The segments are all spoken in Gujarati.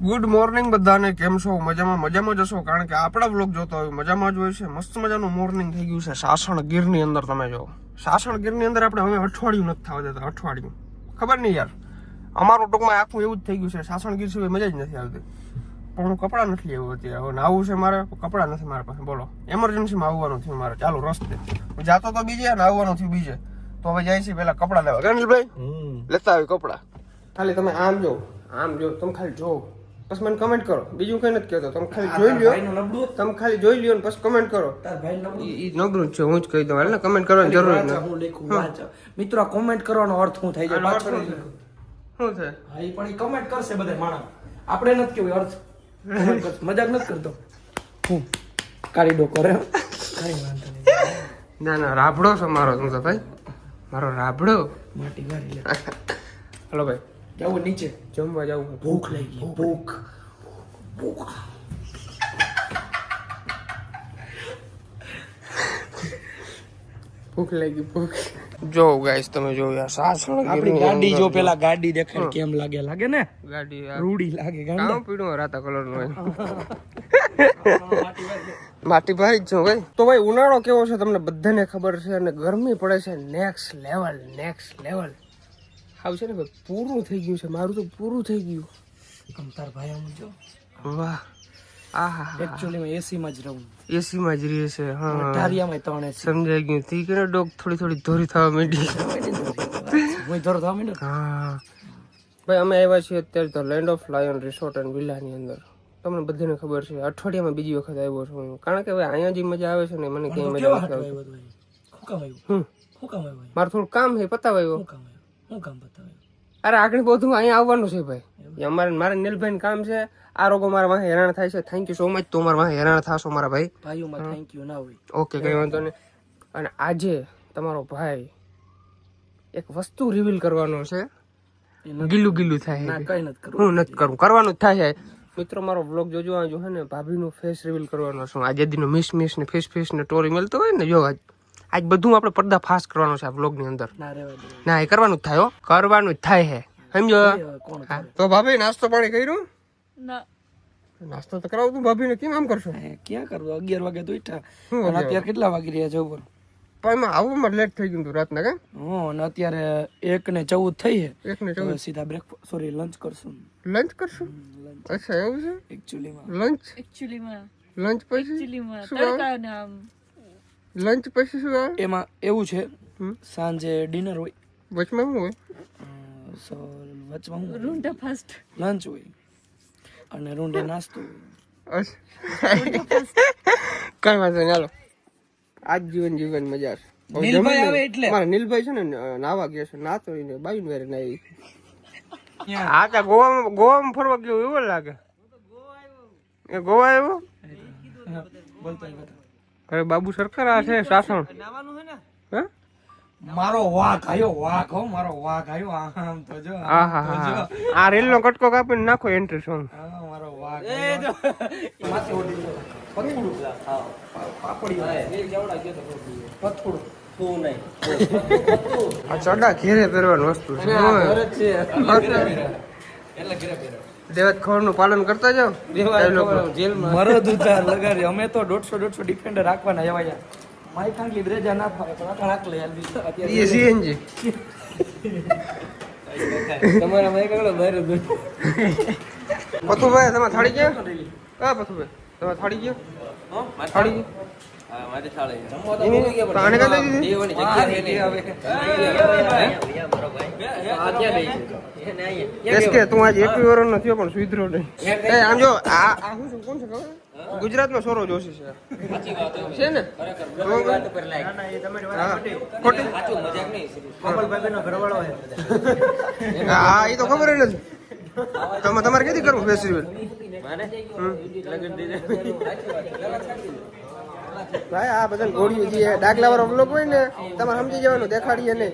ગુડ મોર્નિંગ બધાને, કેમ છો? મજામાં જશો, કારણ કે આપણા વ્લોગ જોતા હોય મજામાં જ હોય છે. મસ્ત મજાનું મોર્નિંગ થઈ ગયું છે સાસણ ગીરની અંદર. તમે જો સાસણ ગીરની અંદર આપણે હવે અઠવાડિયું નથી થવા દેતા. અઠવાડિયું ખબર નહીં યાર, અમારું ટૂંકમાં આખું એવું જ થઈ ગયું છે. સાસણ ગીર સિવાય મજા જ નથી આવતી. પણ હું કપડાં નથી લેવું અત્યારે. હવે નાવું છે મારે, કપડાં નથી મારા પાસે. બોલો, એમરજન્સીમાં આવવાનું થયું મારે ચાલુ રસ્તે. હું જાતો તો બીજે ને આવવાનું થયું બીજે. તો હવે જાય છે પેલા કપડાં લેવા. ગણેશભાઈ લેતા આવી કપડાં. ખાલી તમે આમ જો, તમે ખાલી જો, પછી મને કમેન્ટ કરો. બીજું કઈ નથી કહેતો. તમે ખાલી જોઈ લ્યો, તમે ખાલી જોઈ લ્યો ને પછી કમેન્ટ કરો. નબળું છે, હું જ કહી દઉં. એટલે કમેન્ટ કરવાની જરૂર નથી. મિત્રો, કોમેન્ટ કરવાનો અર્થ શું થાય છે? શું છે? હા, પણ એ કમેન્ટ કરશે બધા માણસ. આપણે નથી કેવું અર્થ. મજાક નથી કરતો. હું કાળી ડો કરે. કઈ વાંધો નહીં. ના રાભડો છે મારો. શું છે ભાઈ? મારો રાભડો. માટી ગાડી લે. હલો ભાઈ, જાવ નીચે જમવા જાવ. ભૂખ લાગી. ભૂખ લાગી. ભૂખ જો ગાઈસ, તમે જો યાર સાસણ આપણી ગાડી જો, પેલા ગાડી દેખાય કેમ લાગે ને? ગાડી રૂડી લાગે. કામ પીડું રાતા કલર નું માટી ભાઈ જ છો ભાઈ. તો ભાઈ ઉનાળો કેવો છે તમને બધાને ખબર છે, અને ગરમી પડે છે નેક્સ્ટ લેવલ. આવ છે ને ભાઈ, પૂરું થઈ ગયું છે મારું તો. પૂરું થઈ ગયું. તાર ભાઈ આમ જો. વાહ, આહા, એક્ચ્યુઅલી મેં એસી માં જ રહું. એસી માં જ રહે છે. હા, ધારિયામાં ત્રણ એસી. સમજાઈ ગયું. તી કે ડોગ થોડી ધોરી થવા માંડી. હું ધોર થવા માંડ્યો. હા ભાઈ, અમે આવ્યા છીએ અત્યારે તો land of lion resort and વિલાની અંદર. તમને બધાને ખબર છે, અઠવાડિયામાં બીજી વખત આવ્યો છું હું. કારણ કે હવે અહીંયા જે મજા આવે છે ને, મને ક્યાંય મજા નથી આવતી. મારું થોડું કામ છે, પતાવાયું. હું કામ બતાવ્યું? અરે આગળ બધું અહીંયા આવવાનું છે ભાઈ. મારે નીલભાઈ કામ છે. આ રોગો મારા વાહે હેરાન થાય છે. Thank you so much. તો મારા વાહે હેરાન થશો મારા ભાઈ. ભાઈઓમાં થેન્ક યુ ના હોય. ઓકે, કઈ વાંધો નહીં. અને આજે તમારો ભાઈ એક વસ્તુ રિવીલ કરવાનો છે. ગીલું થાય. હું નથી કરું, કરવાનું જ થાય છે. મિત્રો, મારો વ્લોગ જોજો. આ જો હે ને, ભાભીનું ફેસ રિવીલ કરવાનો છે. આજે દીનો મિસ ને ફેસ ને ટોરી મળતો હોય ને, જો આજ બધું આપણે પડદા ફાસ્ટ કરવાનો છે આ વ્લોગ ની અંદર. ના, એ કરવાનું જ થાય હો, કરવાનું જ થાય છે, સમજો. તો ભાભી નાસ્તો પાણી કર્યું? નાસ્તો તો કરાવું તું ભાભી ને. કેમ આમ કરશો? ક્યાં કરવું? 11 વાગે તો ઉઠ્યા. અત્યારે કેટલા વાગી રહ્યા છે ઉપર? પણ એમાં આવવામાં લેટ થઈ ગયું રાતના. કે અને અત્યારે 1:14 થઈ છે. 1:14 સીધા લંચ કરશું. લંચ કરશું? અચ્છા, એવું છે. એકચ્યુઅલીમાં લંચ પછી લંચ પછી શું આવે? એમાં એવું છે, સાંજે ડિનર હોય, વચમાં શું હોય? વચમાં રૂંઢે ફાસ્ટ લંચ હોય અને રૂંઢે નાસ્તો હોય. કઈ વાંધો નહીં, ચાલો. આજ જીવન મજા છે. નીલભાઈ આવે એટલે મારા નીલભાઈ છે ને, નાવા ગયા છે. નાતો બાયું વેરે નાઈ. હા, ત્યાં ગોવામાં ફરવા ગયો એવું લાગે. એ ગોવા આવ્યો? અરે બાબુ સરકાર આ છે સાસણ. મારો વાઘ આવ્યો. મારો વાઘ આવ્યો. આમ તો જો. હા, આ રેલ નો કટકો કાપીને નાખો એન્ટ્રી સોંગ. મારો વાઘ માથે ઓડી પથુડું. પાપડી પથુડું શું નહીં. આ ચડા ઘેરે પહેરવાની વસ્તુ છે. દેવત ખબર નું પાલન કરતા જાવ. મરદ ઉતાર લગાડી. અમે તો 150 ડિફેન્ડર રાખવાના. એવા માઈ ખાંગલી બ્રેજા ના ફાવે તો આખા રાખ લે યાર. એ સીએનજી તમારા માં એકલો બહાર જ. પથુભાઈ, તમે થાળી ગયા? હા પથુભાઈ, તમે થાળી ગયા? થાળી ગયા? મારી થાળી આને કાં દઈ દીધી? એસકે તું આજે 21 વર્ષનો થયો પણ સુધરો નહીં. આમ જો, આ શું છે? કોણ છે ખબર? ગુજરાતનો સોરો જોશી છે ને? હા, એ તો ખબર નથી. તમારે ક્યાંથી કરવું ફેસ્ટિવલ? ભાઈ આ બધા ગોળીઓ જે ડાકલા વાળો બ્લોગ હોય ને, તમારે સમજી જવાનું, દેખાડીએ નહીં.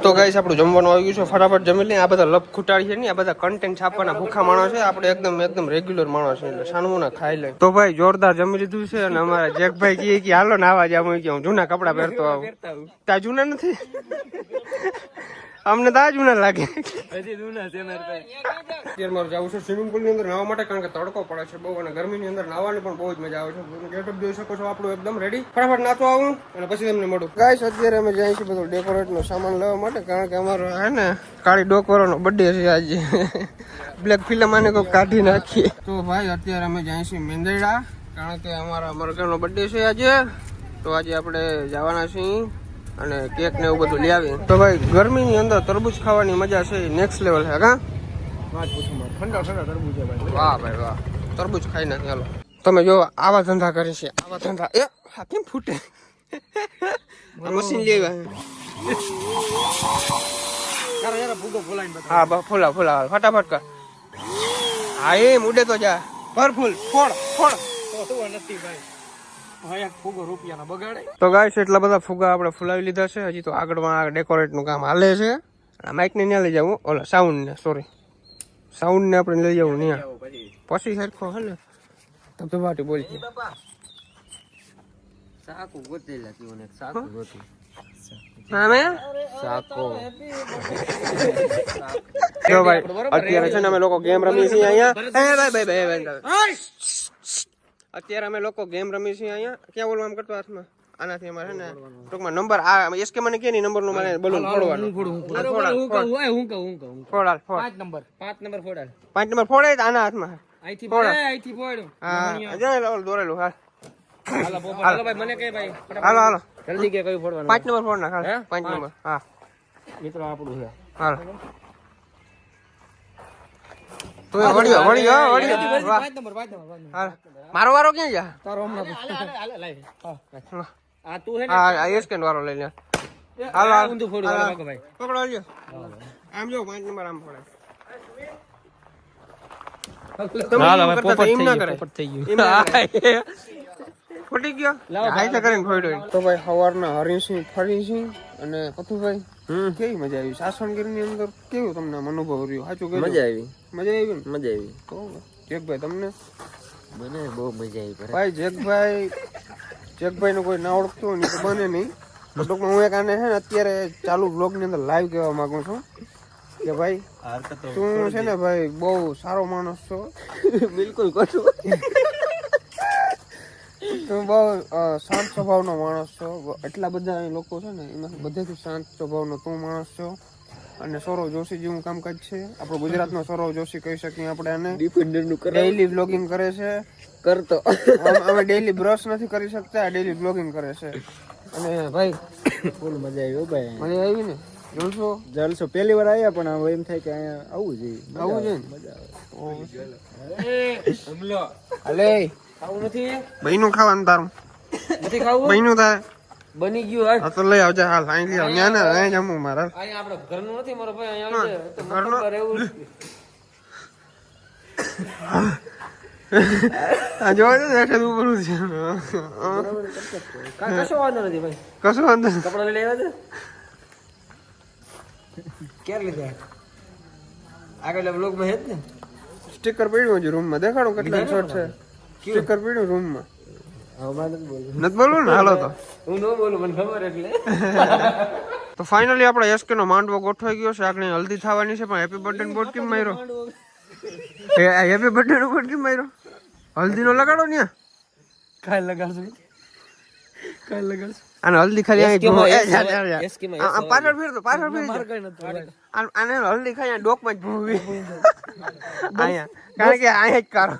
તો ગાઈસ, આપણું જમવાનું આવી ગયું છે. ફટાફટ જમી લઈએ. આ બધા લપ ખૂટાડી છે ને, આ બધા કન્ટેન્ટ છાપવાના ભૂખા માણસ છે. આપણે એકદમ રેગ્યુલર માણસ છે, એટલે સાનું ના ખાઈ લે. તો ભાઈ જોરદાર જમી લીધું છે. અને અમારા જેકભાઈ કહે કે હાલો નાવા જાવ. હું જૂના કપડા પહેરતો આવું. ત્યાં જૂના નથી. અમને તો આજ ઉના લાગે હજી દૂના છે મારે ભાઈ. અત્યારે મારે જવું છે સ્વિમિંગ પુલ ની અંદર નાહવા માટે, કારણ કે તડકો પડે છે બહુ અને ગરમીની અંદર નાહવાની પણ બહુ જ મજા આવે છે. તમે ગેટઅપ જોઈ શકો છો આપણું એકદમ રેડી. ફટાફટ નાતો આવું અને પછી તમને મળું. ગાઈસ અત્યારે અમે જઈએ છીએ બધું ડેકોરેટ નો સામાન લેવા માટે, કારણ કે અમારો હે ને કાળી ડોકવાળાનો બર્થડે છે આજે. બ્લેક ફિલ્મ આને કોઈ કાઢી નાખીએ. તો ભાઈ અત્યારે અમે જઈએ છીએ મેંદરડા, કારણ કે અમારા મરઘાનો બર્થડે છે આજે. તો આજે આપણે જવાના છીએ અને કેક ને એવું બધું લઈ આવીએ. તો ભાઈ ગરમીની અંદર તરબૂચ ખાવાની મજા છે નેક્સ્ટ લેવલ છે. કા ઠંડા ઠંડા તરબૂચ છે ભાઈ. વાહ ભાઈ વાહ, તરબૂચ ખાઈ નાખી. હાલો તમે જો આવા ધંધા કરી છે, આવા ધંધા. એ હા કેમ ફૂટે? આ મશીન લેવા. યાર ભૂગો ફોલાઈને બતા. હા બસ ફૂલા ફૂલા ફટાફટ કર. હા એમ ઉડે તો જા પર ફૂલ ફોડ ફોડ. તો નથી ભાઈ. હા એક ફૂગો રૂપિયાનો બગાડે. તો ગાઈસ એટલા બધા ફુગા આપણે ફુલાવી લીધા છે. હજી તો આગળમાં ડેકોરેટ નું કામ હાલે છે. માઇક ને ત્યાં લઈ જવું, ઓલા સાઉન્ડ ને, સોરી સાઉન્ડ ને આપણે લઈ જવું ત્યાં પછી સરખો હે ને તો વાટી બોલ. સાકુ ગોતેલા કીઓને સાકુ ગોતી. અમે સાકો. જો ભાઈ અત્યારે છે ને અમે લોકો ગેમ રમીએ છીએ અહીંયા. એ ભાઈ અત્યારે અમે લોકો ગેમ રમીએ છીએ અહીંયા. ક્યાં બોલવા આમ કરતો હાથમાં? આનાથી અમારે છે ને ટૂંકમાં નંબર આ એસકે મને કે ની નંબર નું મને બલૂન ફોડવાનું. ફોડાલ ફોડ 5 નંબર ફોડાલ. 5 નંબર ફોડે આના હાથમાં. અહીંથી ફોડ. હા જો દોરેલું. હાલ હાલો પોપટ હાલો ભાઈ મને કે ભાઈ. હાલો હાલો જલ્દી કે કઈ ફોડવાનું? 5 નંબર ફોડ નાખ. હાલ 5 નંબર. હા મિત્રો આપણું છે. હાલ તું વળ્યો. 5 નંબર. હાલ મારો વારો ક્યાં જા? તારો હમણાં હા આ તું હે ને હા એસકેન વાળો લઈ લે. હાલો હાલ ઊંધું ફોડું હાલો ભાઈ. પકડો લ્યો. આમ જો 5 નંબર આમ ફોડે. હાલો ભાઈ પોપટ એમ ના કરે. થઈ ગયું. એમ ના કરે. ફૂટી ગયો. આઈતા કરીને ફોડ્યો. તો ભાઈ સવારના હરીસિંહ ફરીસિંહ અને પથુભાઈ કેવી મજા આવી સાસણગીરની અંદર? કેવું તમને અનુભવ રહ્યો? સાચું કહેજો. મજા આવી. મજા આવી ને? મજા આવી. તો જેકભાઈ તમને? મને બહુ મજા આવી. ભાઈ જેકભાઈ નું કોઈ ના ઓળખતું હોય ને તો બને નહીં. તો ટૂંકમાં હું એક આને છે ને અત્યારે ચાલુ બ્લોગ ની અંદર લાઈવ કહેવા માંગુ છું કે ભાઈ તું છે ને ભાઈ બહુ સારો માણસ છો. બિલકુલ કશું. તું બહુ શાંત સ્વભાવનો માણસ છો. એટલા બધા અહીં લોકો છે ને એમાંથી બધેથી શાંત સ્વભાવનો તું માણસ છો. અને સૌરવ જોશી જેવું કામકાજ છે. આપણો ગુજરાતનો સૌરવ જોશી કહી શકીએ આપણે આને. ડિફેન્ડર નું ડેઈલી બ્લોગિંગ કરે છે. કરતો અમે ડેઈલી બ્રશ નથી કરી શકતા, ડેઈલી બ્લોગિંગ કરે છે. અને ભાઈ ફૂલ મજા આવી ભાઈ. મજા આવી ને? જલસો પહેલી વાર આવ્યા પણ હવે એમ થાય કે અહીંયા આવવું જોઈએ. આવું છે ને? મજા આવે. અલે આવું નથી. બહેનું ખાવાનું તારું નથી ખાવું. બહેનું થાય બની ગયું હાલ. હા તો લઈ આવજે. હાલ અહીં લઈ આવ. ત્યાં ને અહીં જમવું મારા. અહીંયા આપણે ઘરનું નથી મારો ભાઈ. અહીંયા આવી જાય તો ઘરનું? મતલબ રહેવું. આ જોવા દે ને એટલે ઉપર છે. કશો વાંધો નથી ભાઈ. કશું વાંધો નહીં. કપડા લઈ આવ્યા છે ક્યારે લીધા? આગળ બ્લોગમાં હે જ ને. સ્ટીકર પડ્યું છે રૂમમાં. દેખાડો કેટલા શર્ટ છે. સ્ટીકર પડ્યું રૂમમાં. હવે મારે નથી બોલવું. નથી બોલવું ને? હાલો તો હું ન બોલું મને ખબર એટલે. તો ફાઇનલી આપણે એસકે નો માંડવો ગોઠવાઈ ગયો છે. આગળ હલ્દી થવાની છે પણ હેપી બર્થડે નો બોર્ડ કેમ માર્યો? હેપી બર્થડે નો બોર્ડ કેમ માર્યો? હલ્દી નો લગાડો ને. કાલ લગાડશું. કાલ લગાડશું. અને હલ્દી ખાલી એસ્કેમાં પાછળ ફેરતો પાછળ ફેર. માર કઈ નથી. આને હલ્દી ખાઈ ડોકમાં જ ભૂવી અહીંયા, કારણ કે અહીંયા જ કારો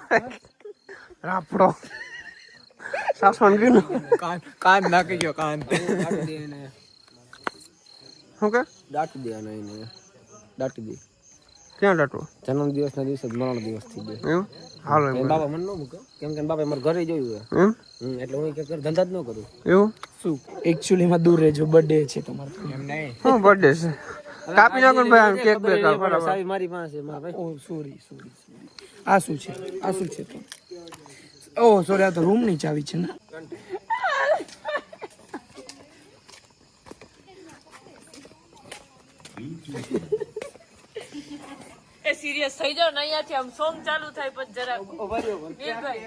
રાપડો સાસણ ગયું. કાન નાખી ગયો કાન. શું કે દાટી દેવાનો એને. દાટી દે. ક્યાં દાટવું? જન્મ દિવસ ના દિવસે મરણ દિવસ થઈ ગયો. એમ હાલો એમ બાબા મને ન મૂકે કેમ કે બાપા મારા ઘરે જોયું એમ એટલે હું કે ધંધા જ ન કરું. એવું શું એકચ્યુઅલી માં દૂર રહેજો. બર્થડે છે તમારો. એમ નહીં. શું બર્થડે છે? કાપી નાખો ને ભાઈ કેક બે કાપ. સાવી મારી પાસે મારા ભાઈ. ઓ સોરી. આ શું છે? આ શું છે? ઓ સોરી આ તો રૂમ ની ચાવી છે ને. એ સિરિયસ થઈ જાવ ને અહીંયાથી આમ સોંગ ચાલુ થાય પણ જરા વીરભાઈ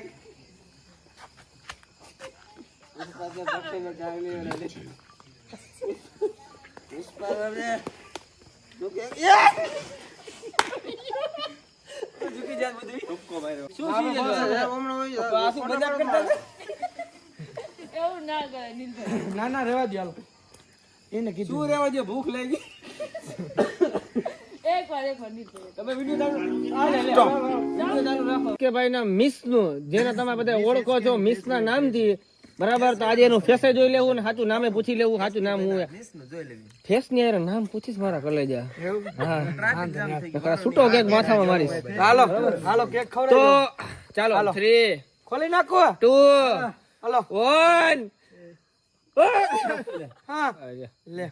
એવું ના કરે નીલભાઈ. ના ના રેવા દે હાલો એને કીધું શું રેવા દે ભૂખ લાગી એકવાર નીલભાઈ. તમે વિડિયો ચાલુ રાખો કે ભાઈ ના મિસ નું જેને તમે બધા ઓળખો છો મિસ ના નામથી બરાબર તો આજે એનું ફેસે જોઈ લેવું ને સાચું નામે પૂછી લેવું સાચું નામ હું ફેસ ની યાર નામ પૂછીશ મારા કલેજા હા છૂટો કેક માથામાં મારીશ હાલો હાલો કેક ખવડાવી તો ચાલો 3 ખોલી નાખો 2 હાલો 1 હા લે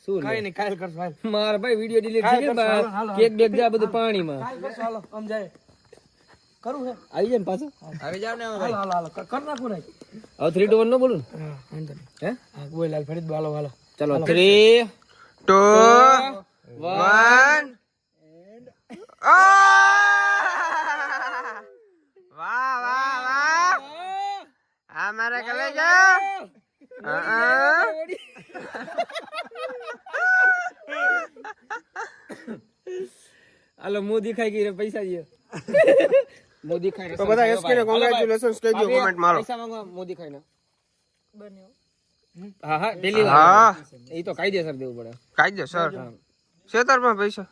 શું કઈ નહીં કાલ કરશું હાલ માર ભાઈ વિડિયો ડિલીટ કરી કેક બેક જા બધું પાણીમાં હાલો આમ જાય કરું હે આવી જાય ને પાછું આવી જાવ ને હાલો હાલો હાલો કર નાખું ને હવે 3 2 1 નો બોલું ને હા વાંધો નહીં હે હા બોલ લાલ ફરીદ હાલો હાલો ચલો 3 2 1 વાહ વાહ વાહ આ મારા કલેજા હાલો મોદી ખાઈ ગઈ રે પૈસા દે મોદી ખાઈ તો બધા એસકે ને કોંગ્રેચ્યુલેશન્સ કહી દો કમેન્ટ મારો પૈસા માંગવા મોદી ખાઈને બન્યો. હા હા ડેલી હા એ તો કાયદેસર દેવું પડે કાયદેસર શેતરમાં પૈસા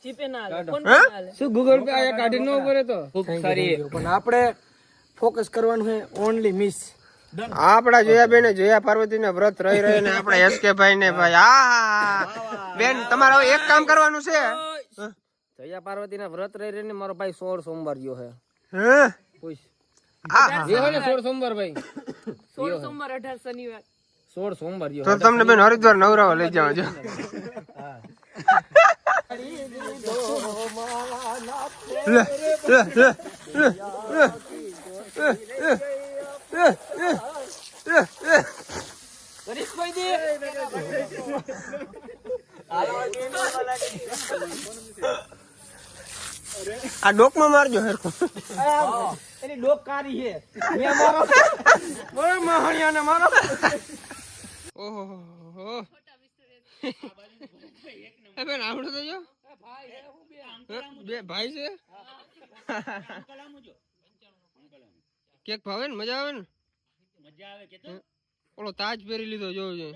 જીપે ના હાલે, ફોન પે ના હાલે. શું ગૂગલ પે આયા કાઢી ન પડે તો ખૂબ સારી પણ આપણે ફોકસ કરવાનું છે ઓનલી મિસ આપડા જયા બેન જયા પાર્વતી ને વ્રત રહી રહીને આપડા એસકે ભાઈ ને ભાઈ આ બેન તમારે હવે એક કામ કરવાનું છે જયા પાર્વતી ના વ્રત રહી રહીને મારો ભાઈ 16 સોમવાર ગયો હે હે પૂછ આ જે હોય ને 16 સોમવાર ભાઈ 16 સોમવાર 18 શનિવાર 16 સોમવાર ગયો તો તમને બેન હરિદ્વાર નવરાવા લઈ જાવ જો લે લે લે આ ડોકમાં મારજો હેરકો એની ડોક કારી છે મે મારો ઓય મહાણિયાને મારો ઓહો એ બેન આવડે તો જો બે ભાઈ છે કેક ભાવે ને મજા આવે ને ઓલો તાજ પહેરી લીધો જોજો